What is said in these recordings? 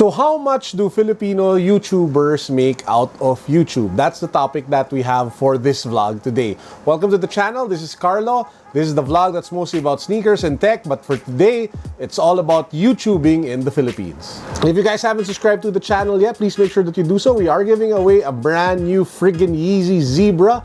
So how much do Filipino YouTubers make out of YouTube? That's the topic that we have for this vlog today. Welcome to the channel. This is Carlo. This is the vlog that's mostly about sneakers and tech, but for today, it's all about YouTubing in the Philippines. If you guys haven't subscribed to the channel yet, please make sure that you do so. We are giving away a brand new friggin' Yeezy Zebra,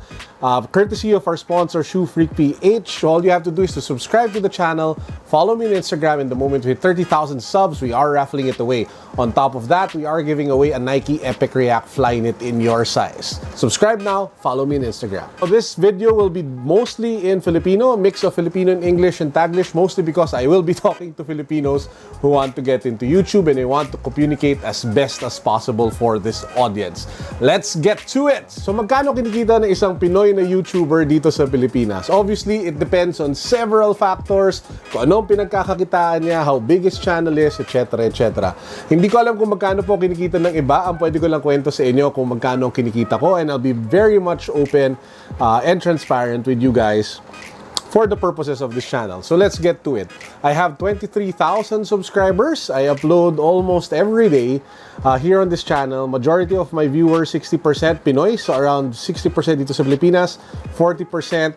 courtesy of our sponsor, Shoe Freak PH. All you have to do is to subscribe to the channel, follow me on Instagram, and the moment we hit 30,000 subs, we are raffling it away. On top of that, we are giving away a Nike Epic React Flyknit in your size. Subscribe now, follow me on Instagram. So this video will be mostly in Filipino, a mix of Filipino and English and Taglish, mostly because I will be talking to Filipinos who want to get into YouTube and they want to communicate as best as possible for this audience. Let's get to it! So magkano kinikita ng isang Pinoy na YouTuber dito sa Pilipinas? Obviously, it depends on several factors, kung anong pinagkakakitaan niya, how big his channel is, etc. etc. Hindi ko alam kung magkano po kinikita ng iba. Ang pwede ko lang kwento sa inyo kung magkano kinikita ko, and I'll be very much open and transparent with you guys for the purposes of this channel. So let's get to it. I have 23,000 subscribers. I upload almost every day here on this channel. Majority of my viewers, 60% Pinoy, so around 60% dito sa Pilipinas, 40%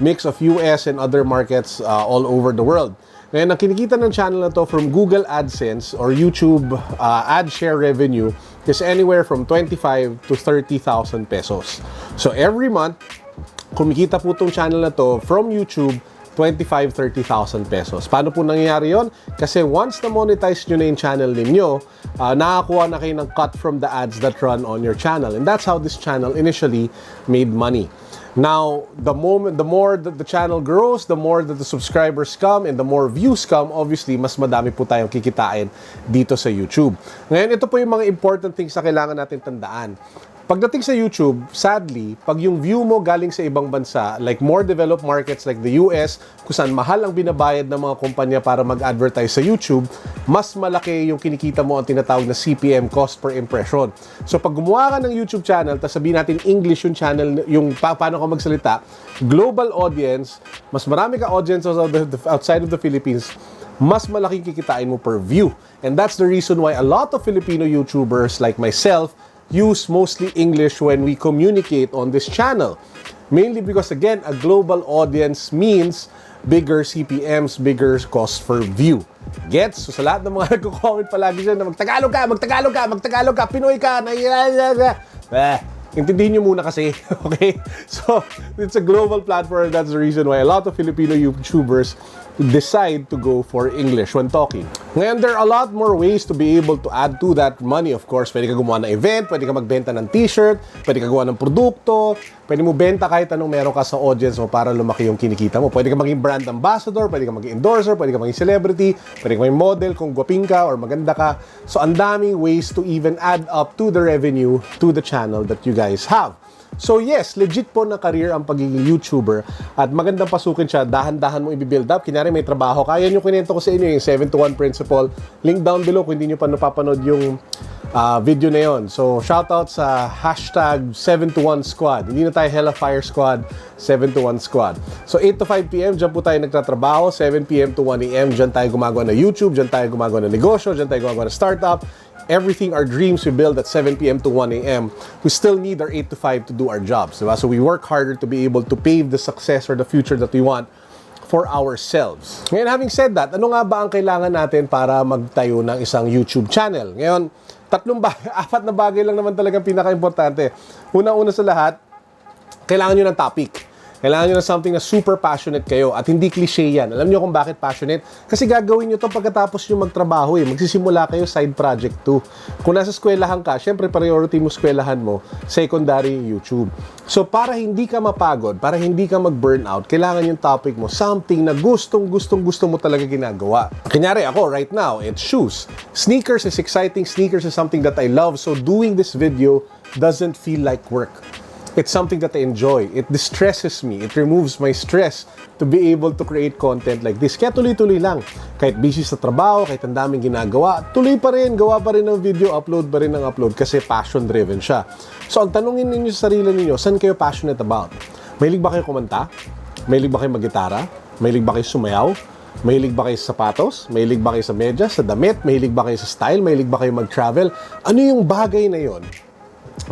mix of US and other markets all over the world. Ngayon, ang kinikita ng channel na to from Google AdSense or YouTube ad share revenue is anywhere from 25 to 30,000 pesos. So every month, kumikita po itong channel na to from YouTube 25-30,000 pesos. Paano po nangyayari yon? Kasi once na monetize nyo na yung channel ninyo, nakakuha na kayo ng cut from the ads that run on your channel. And that's how this channel initially made money. Now, the more that the channel grows, the more that the subscribers come and the more views come, obviously, mas madami po tayong kikitain dito sa YouTube. Ngayon, ito po yung mga important things na kailangan natin tandaan. Pagdating sa YouTube, sadly, pag yung view mo galing sa ibang bansa, like more developed markets like the US, kung saan mahal ang binabayad ng mga kumpanya para mag-advertise sa YouTube, mas malaki yung kinikita mo ang tinatawag na CPM, cost per impression. So pag gumawa ka ng YouTube channel, tapos sabihin natin English yung channel, yung paano ka magsalita, global audience, mas marami ka audience outside of the Philippines, mas malaking kikitain mo per view. And that's the reason why a lot of Filipino YouTubers like myself use mostly English when we communicate on this channel. Mainly because, again, a global audience means bigger CPMs, bigger cost per view. Gets? So sa lahat ng mga nagko-comment palagi dyan na magtagalog ka, Pinoy ka, intindihin nyo muna kasi, okay? So, it's a global platform. That's the reason why a lot of Filipino YouTubers decide to go for English when talking. Ngayon, there are a lot more ways to be able to add to that money, of course. Pwede ka gumawa ng event, pwede ka magbenta ng t-shirt, pwede ka gumawa ng produkto, pwede mo benta kahit anong meron ka sa audience mo para lumaki yung kinikita mo. Pwede ka maging brand ambassador, pwede ka maging endorser, pwede ka maging celebrity, pwede ka maging model kung gwaping ka or maganda ka. So, ang daming ways to even add up to the revenue to the channel that you guys have. So yes, legit po na career ang pagiging YouTuber at magandang pasukin siya, dahan-dahan mo i-build up. Kunyari may trabaho, kaya nyo kinento ko sa inyo yung 7-to-1 principle. Link down below kung hindi nyo pa napapanood yung video na yon. So shoutout sa hashtag 7-to-1 squad. Hindi na tayo Hella Fire Squad, 7-to-1 squad. So 8 to 5 p.m. dyan po tayo nagtatrabaho, 7 p.m. to 1 a.m. dyan tayo gumagawa ng YouTube, dyan tayo gumagawa ng negosyo, dyan tayo gumagawa ng startup. Everything, our dreams, we build at 7 p.m. to 1 a.m. We still need our 8 to 5 to do our jobs. Diba? So we work harder to be able to pave the success or the future that we want for ourselves. Ngayon, having said that, ano nga ba ang kailangan natin para magtayo ng isang YouTube channel? Ngayon, apat na bagay lang naman talagang pinaka-importante. Una-una sa lahat, kailangan nyo ng topic. Kailangan nyo na something na super passionate kayo at hindi cliche yan. Alam nyo kung bakit passionate? Kasi gagawin nyo to pagkatapos nyo magtrabaho eh. Magsisimula kayo side project 2. Kung nasa eskwelahan ka, syempre priority mo eskwelahan mo, secondary YouTube. So para hindi ka mapagod, para hindi ka mag-burnout, kailangan yung topic mo something na gusto mo talaga ginagawa. Kunyari ako right now, it's shoes. Sneakers is exciting. Sneakers is something that I love. So doing this video doesn't feel like work. It's something that I enjoy. It distresses me. It removes my stress to be able to create content like this. Kaya tuloy-tuloy lang. Kahit busy sa trabaho, kahit ang daming ginagawa, tuloy pa rin, gawa pa rin ng video, upload pa rin ng upload kasi passion-driven siya. So, ang tanungin ninyo sa sarili ninyo, saan kayo passionate about? Mahilig ba kayo kumanta? Mahilig ba kayo mag-gitara? Mahilig ba kayo sumayaw? Mahilig ba kayo sa sapatos? Mahilig ba kayo sa medyas, sa damit? Mahilig ba kayo sa style? Mahilig ba kayo mag-travel? Ano yung bagay na yon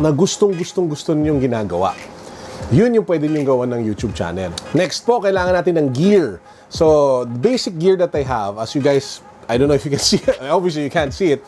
na gusto ninyong ginagawa? Yun yung pwede nyong gawa ng YouTube channel. Next po, kailangan natin ng gear. So, basic gear that I have, as you guys, I don't know if you can see it. Obviously, you can't see it.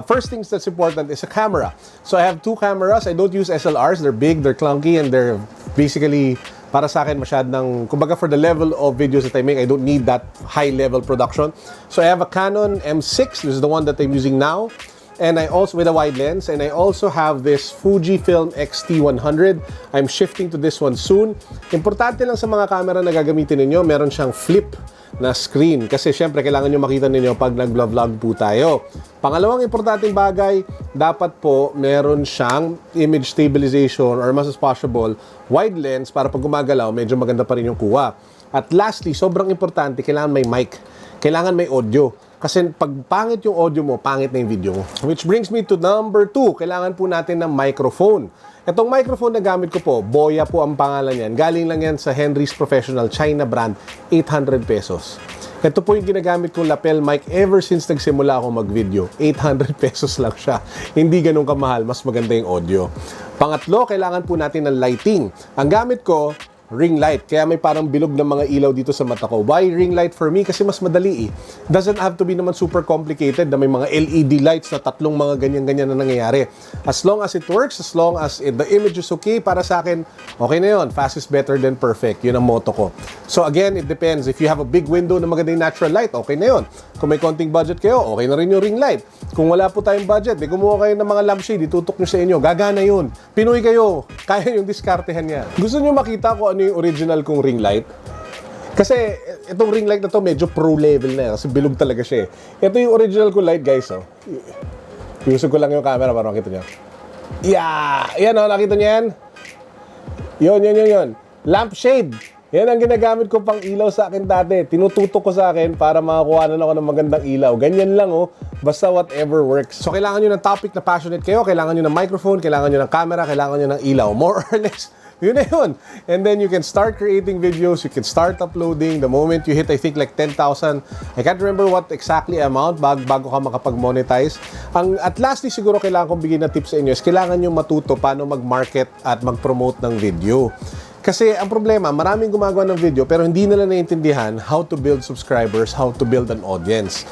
First things that's important is a camera. So, I have 2 cameras. I don't use SLRs. They're big, they're clunky, and they're basically, para sa akin, masyadong, kumbaga for the level of videos that I make, I don't need that high-level production. So, I have a Canon M6. This is the one that I'm using now. And I also, with a wide lens, and I also have this Fujifilm X-T100. I'm shifting to this one soon. Importante lang sa mga camera na gagamitin ninyo, meron siyang flip na screen. Kasi syempre, kailangan nyo makita ninyo pag nag-vlog po tayo. Pangalawang importanteng bagay, dapat po meron siyang image stabilization or mas as possible, wide lens para pag gumagalaw, medyo maganda pa rin yung kuha. At lastly, sobrang importante, kailangan may mic. Kailangan may audio. Kasi pag pangit yung audio mo, pangit na yung video mo. Which brings me to number 2. Kailangan po natin ng microphone. Itong microphone na gamit ko po, Boya po ang pangalan yan. Galing lang yan sa Henry's Professional China brand, 800 pesos. Ito po yung ginagamit kong lapel mic ever since nagsimula ako mag-video. 800 pesos lang siya. Hindi ganun kamahal, mas maganda yung audio. Pangatlo, kailangan po natin ng lighting. Ang gamit ko, ring light. Kaya may parang bilog ng mga ilaw dito sa mata ko. Why ring light for me? Kasi mas madali eh. Doesn't have to be naman super complicated na may mga LED lights na tatlong mga ganyan-ganyan na nangyayari. As long as it works, as long as the image is okay, para sa akin, okay na yun. Fast is better than perfect. Yun ang motto ko. So again, it depends. If you have a big window na magandang natural light, okay na yun. Kung may konting budget kayo, okay na rin yung ring light. Kung wala po tayong budget, di kumuha kayo ng mga lampshade, itutok nyo sa inyo. Gagana yun. Pinoy kayo. Kaya yung diskartehan yan. Gusto nyo makita ko ano yung original kong ring light? Kasi itong ring light na to medyo pro level na yan kasi bilog talaga siya eh. Ito yung original ko light, guys. Oh. Iusog ko lang yung camera para makita nyo. Yeah! Yan oh, nakita nyo yan? Yun. Lampshade. Yan ang ginagamit ko pang ilaw sa akin dati. Tinututok ko sa akin para makakuha na ako ng magandang ilaw. Ganyan lang oh. Basta whatever works. So kailangan nyo ng topic na passionate kayo. Kailangan nyo ng microphone. Kailangan nyo ng camera. Kailangan nyo ng ilaw. More or less. Yun na yun. And then you can start creating videos. You can start uploading. The moment you hit, I think, like 10,000. I can't remember what exactly amount bago ka makapag-monetize. At lastly, siguro kailangan kong bigyan na tips sa inyo is kailangan nyo matuto paano mag-market at mag-promote ng video. Kasi ang problema, maraming gumagawa ng video pero hindi nila naiintindihan how to build subscribers, how to build an audience.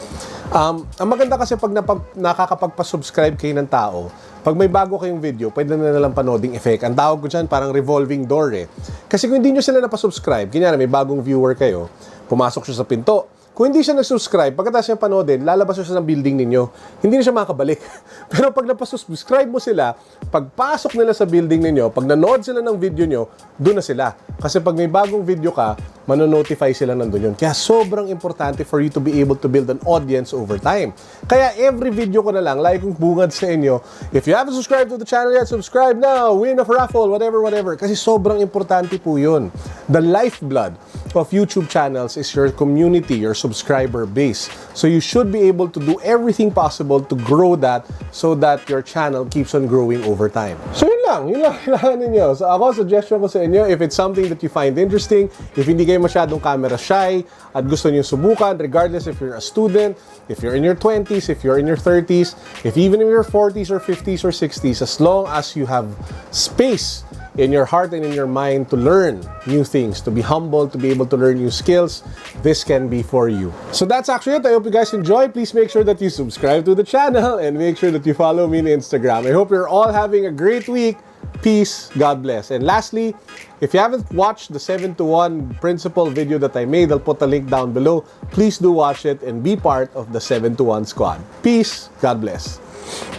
Ang maganda kasi pag nakakapagpa-subscribe kayo ng tao, pag may bago kayong video, pwede na nalang panooding effect. Ang tawag ko dyan, parang revolving door eh. Kasi kung hindi nyo sila napasubscribe, kunyari may bagong viewer kayo, pumasok siya sa pinto, kung hindi siya nag-subscribe, pagkatapos niya panoodin, lalabas siya ng building ninyo, hindi na siya makakabalik. Pero pag napasubscribe mo sila, pagpasok nila sa building ninyo, pag nanood sila ng video nyo, doon na sila. Kasi pag may bagong video ka, manonotify sila nandun yun. Kaya sobrang importante for you to be able to build an audience over time. Kaya every video ko na lang, like kong bungad sa inyo, if you haven't subscribed to the channel yet, subscribe now, win a raffle, whatever. Kasi sobrang importante po yun. The lifeblood of YouTube channels is your community, your subscriber base. So you should be able to do everything possible to grow that so that your channel keeps on growing over time. So yun lang kailangan ninyo. So ako, suggestion ko sa inyo, if it's something that you find interesting, if hindi kayo masyadong camera shy at gusto niyo subukan, regardless if you're a student, if you're in your 20s, if you're in your 30s, if even in your 40s or 50s or 60s, as long as you have space in your heart and in your mind to learn new things, to be humble, to be able to learn new skills, this can be for you. So that's actually it. I hope you guys enjoy. Please make sure that you subscribe to the channel and make sure that you follow me on Instagram. I hope you're all having a great week. Peace. God bless. And lastly, if you haven't watched the 7-to-1 principle video that I made, I'll put a link down below. Please do watch it and be part of the 7-to-1 squad. Peace. God bless.